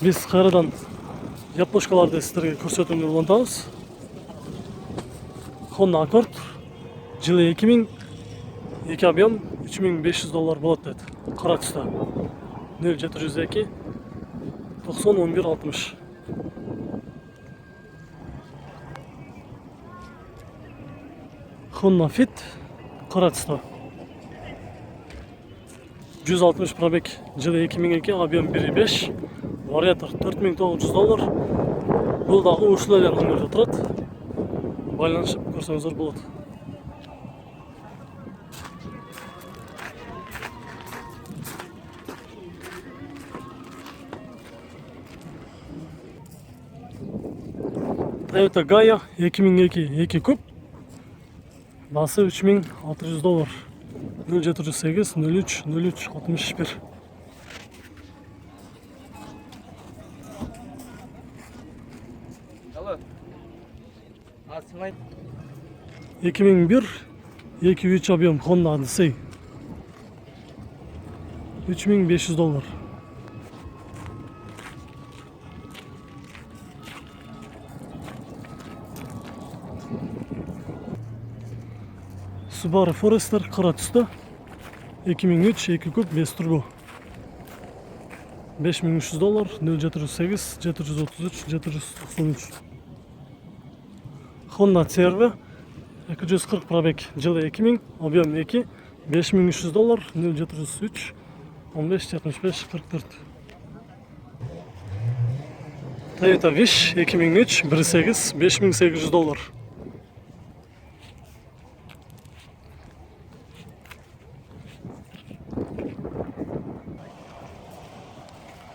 Biz qayradan yaploshkalarni sizlarga ko'rsatuvga ulanamiz. Honda Accord yili 2000, iki объем $3500 bo'ladi dedi. Qora tusda. 0702 90 11 60. Honda Fit qora tusda. 160 probek yili 2002, объем 1.5, variator $4900. Bu dağı uçlarla nomerda turadi. Baylanışıp ko'rsangizlar bo'ladi. Toyota Gaia 2002 2 kup. Bası $3600. 0708 03 03 61. Alo. Asmay. 2001 2.3 объем Honda Odyssey. $3500. Subaru Forester qora tusda. 2003 2 kup 5 turbo. $5300. 0708 733 793. Honda CR-V 240 probek yili 2000, объем 2, $5300. 0703 15 75 44. Toyota Wish 2003 1.8 $5800.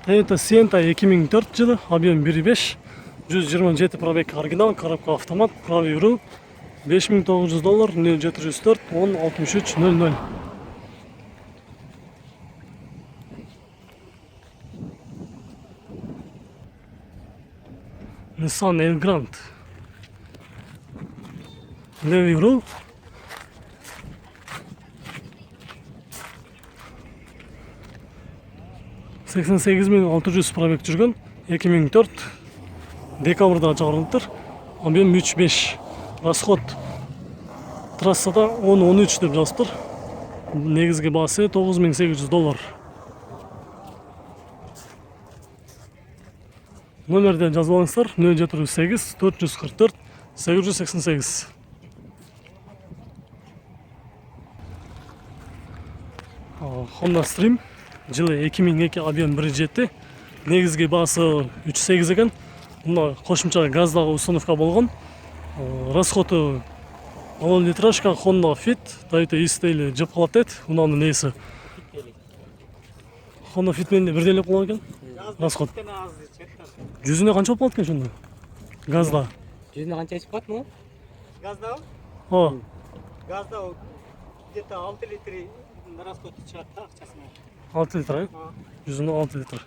Toyota Sienta 2004 yılı, объем 1.5, 127 probek orijinal, коробка avtomat, правый rul, $5900, 0704 10 63 00. Nissan Elgrand, levý rul, $88.600 probek жүрген, 2004 декабрда шығарылыптыр. Объем 3.5. Расход трассада 10-13 деп жазыптыр. Негізгі басы $9800. Номерден жазып алыңыздар: 0708 444 888. Honda Stream жылы 2002, объем 1.7, негізгі басы 3.8 екен. Мына қосымша газдағы установка болған. Расходы 10 литражка Honda Fit, Toyota E-Style жеп қалады дейді. Мынаның несі? Honda Fit менде бірделеп қалады екен. Расход. Жүзіне қанша болып қалады екен сонда? Газда. Жүзіне қанша ішіп қалады ма? Газда? О. Газда где-то 6 литр расход шығады да ақшасына. 6 литр, жүзіне 6 литр.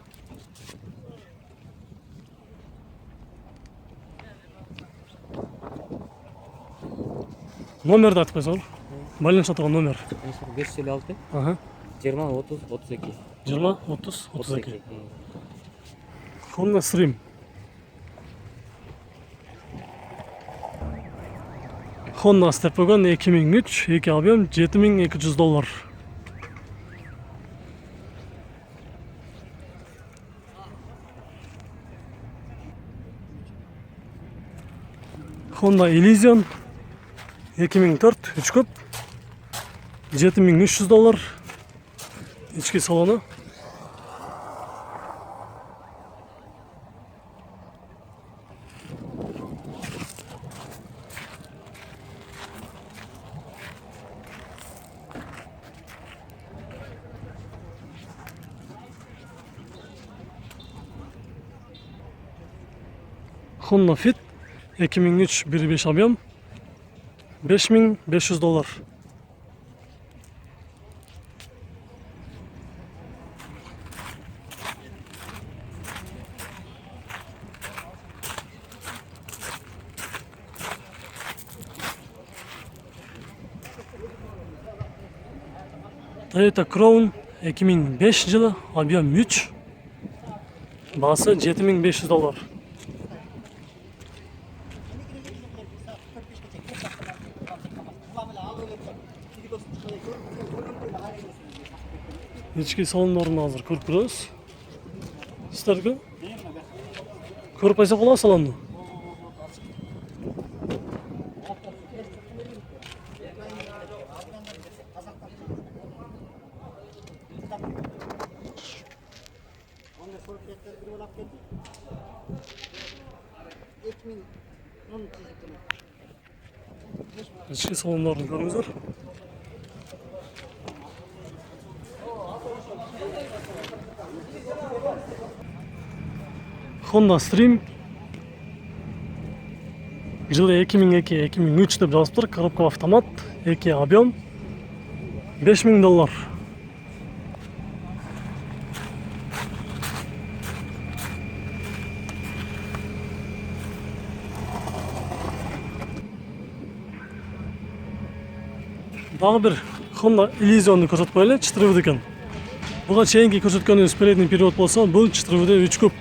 Номерді айтып қойсаңыз. Байланыста тұрған номер. 556 Ага. 20 30 32. 20 30 32. Honda Stream. Honda Stepwagon 2003, 2 объем $7200. Honda Elysion 2004 3 kup $7300. İçki salonu. Honda Fit 2003 1.5 объем $5500. Toyota Crown 2005 yılı, объем 3, Басы $7500. Ички салондорун азыр көрүп турабыз. Сиздерге көрүп кайсак болобу салонду? Ички салондорун көрүңүздөр. Honda Stream жылы 2002-2003 деп жазыптыр. Коробка автомат, 2 объем, $5000. Дагы бир Honda Elysion'u көрсөтүп коелу, 4 экен. Буга чейинки көрсөткөнүбүз передний период болсо, бул 4 3 куб.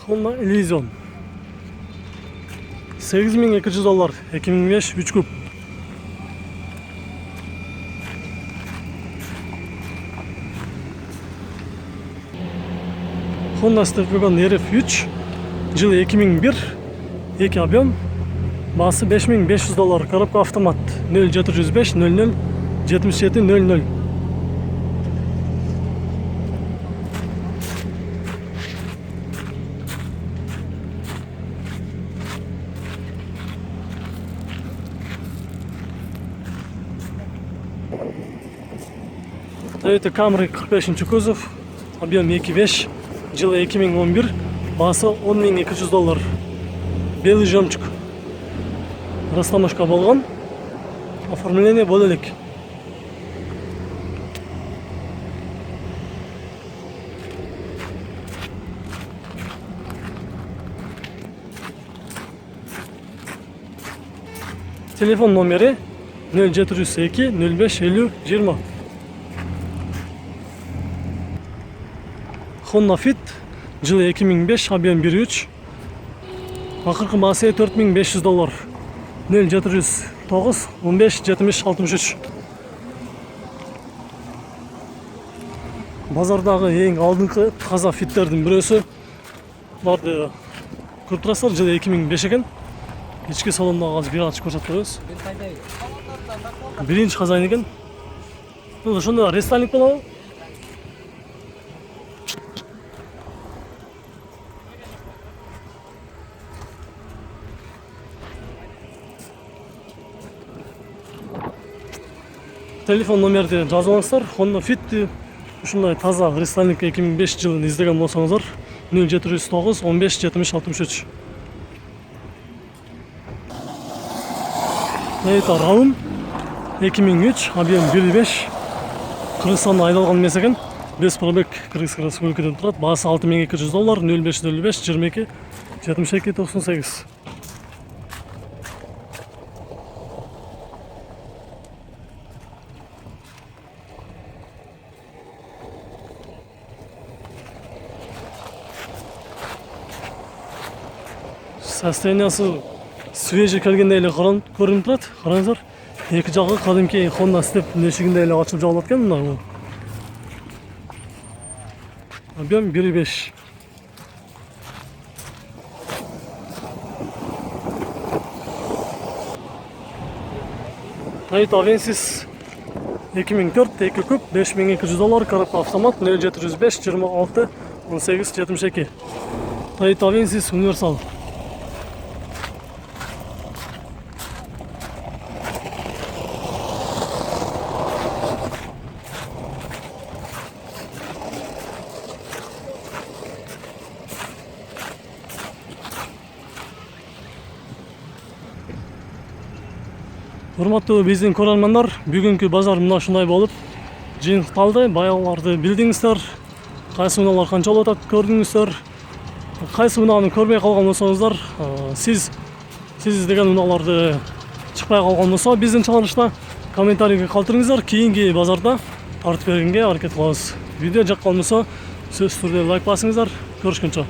Honda Elysion $8200, 2005 3 kub. Honda Step Wagon RF3 жылы 2001, 2 объем, басы $5500, коробка автомат, 0705 00 77 00. Toyota Camry 45 кузов, объем 2.5, жылы 2011, басы $10200. Белый жемчуг. Растамашка болгон. Оформление боло элек. Телефон номери 0702 05 50 20. Honda Fit жылы 2005, объем 1.3, акыркы басы $4500. 0709 15 70 63. Базардагы эң алдыңкы таза фиттердин бирөөсү. Буларды көрүп турасыздар, жылы 2005 экен. Ички салондогу азыр бир ачып көрсөтүп коебуз. Биринчи хозяин экен. Бул ошондо рестайлинг болобу? Телефон номерди жазып алыңыздар. Honda Fit ушундай таза рестайлинг 2005 жылын издеген болсоңуздар 0709 15 70 63. Toyota Raum 2003, объем 1.5, Кыргызстанда айдалган эмес экен. Без пробег Кыргыз Республикадан турат. Басы $6200, 0505 22 72 98. Состояниясы свежий келгендей эле көрүнүп турат. Караңыздар. Эки жагы кадимки Honda Step нешигиндей эле ачылып жабылат экен мына. Объем 1.5. Toyota Avensis 2004, 2 kub, $5200, коробка автомат, 0705 26 18 72. Toyota Avensis универсал. Урматтуу биздин көрөрмандар, бүгүнкү базар мына ушундай болуп жыйынтыкталды. Баягыларды билдиңиздер. кайсы унаалар канча болуп атат көрдүңүздөр. Кайсы унааны көрбөй калган болсоңуздар, сиз деген унааларды чыкпай калган болсо биздин чыгарылышта комментарийге калтырыңыздар. Кийинки базарда тартып бергенге аракет кылабыз. Видео жаккан болсо сөзсүз түрдө лайк басыңыздар. Көрүшкөнчө.